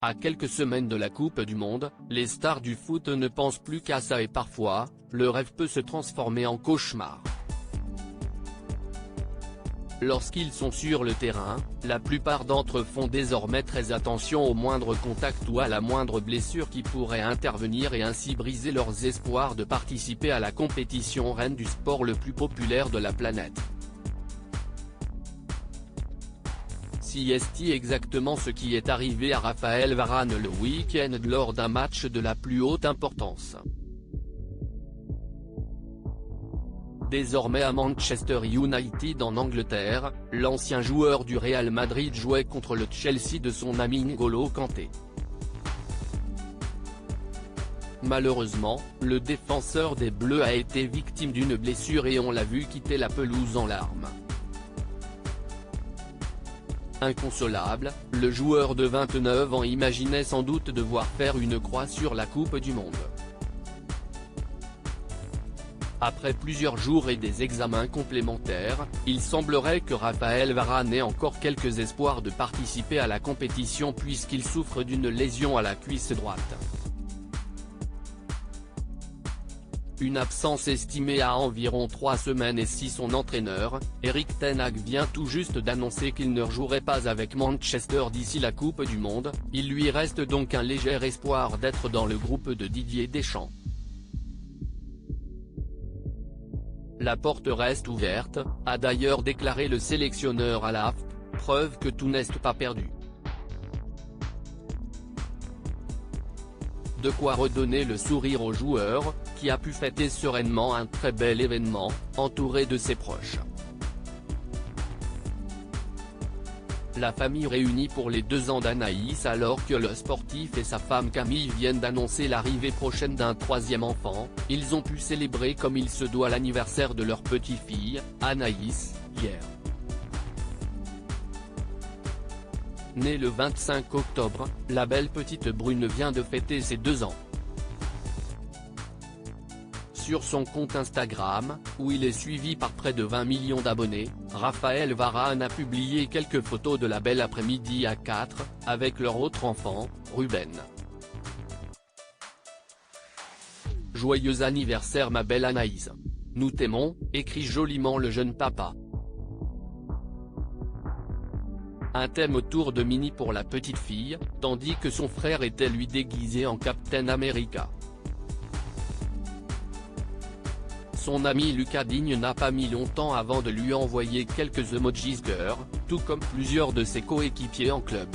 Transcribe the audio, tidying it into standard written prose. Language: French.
À quelques semaines de la Coupe du Monde, les stars du foot ne pensent plus qu'à ça et parfois, le rêve peut se transformer en cauchemar. Lorsqu'ils sont sur le terrain, la plupart d'entre eux font désormais très attention au moindre contact ou à la moindre blessure qui pourrait intervenir et ainsi briser leurs espoirs de participer à la compétition reine du sport le plus populaire de la planète. C'est exactement ce qui est arrivé à Raphaël Varane le week-end lors d'un match de la plus haute importance. Désormais à Manchester United en Angleterre, l'ancien joueur du Real Madrid jouait contre le Chelsea de son ami N'Golo Kanté. Malheureusement, le défenseur des Bleus a été victime d'une blessure et on l'a vu quitter la pelouse en larmes. Inconsolable, le joueur de 29 ans imaginait sans doute devoir faire une croix sur la Coupe du Monde. Après plusieurs jours et des examens complémentaires, il semblerait que Raphaël Varane ait encore quelques espoirs de participer à la compétition puisqu'il souffre d'une lésion à la cuisse droite. Une absence estimée à environ 3 semaines et si son entraîneur, Erik ten Hag vient tout juste d'annoncer qu'il ne rejouerait pas avec Manchester d'ici la Coupe du Monde, il lui reste donc un léger espoir d'être dans le groupe de Didier Deschamps. La porte reste ouverte, a d'ailleurs déclaré le sélectionneur à l'AFP, preuve que tout n'est pas perdu. De quoi redonner le sourire au joueur, qui a pu fêter sereinement un très bel événement, entouré de ses proches. La famille réunie pour les 2 ans d'Anaïs alors que le sportif et sa femme Camille viennent d'annoncer l'arrivée prochaine d'un 3e enfant, ils ont pu célébrer comme il se doit l'anniversaire de leur petite-fille, Anaïs, hier. Née le 25 octobre, la belle petite brune vient de fêter ses 2 ans. Sur son compte Instagram, où il est suivi par près de 20 millions d'abonnés, Raphaël Varane a publié quelques photos de la belle après-midi à 4, avec leur autre enfant, Ruben. Joyeux anniversaire ma belle Anaïs. Nous t'aimons, écrit joliment le jeune papa. Un thème autour de Minnie pour la petite fille, tandis que son frère était lui déguisé en Captain America. Son ami Lucas Digne n'a pas mis longtemps avant de lui envoyer quelques emojis cœur, tout comme plusieurs de ses coéquipiers en club.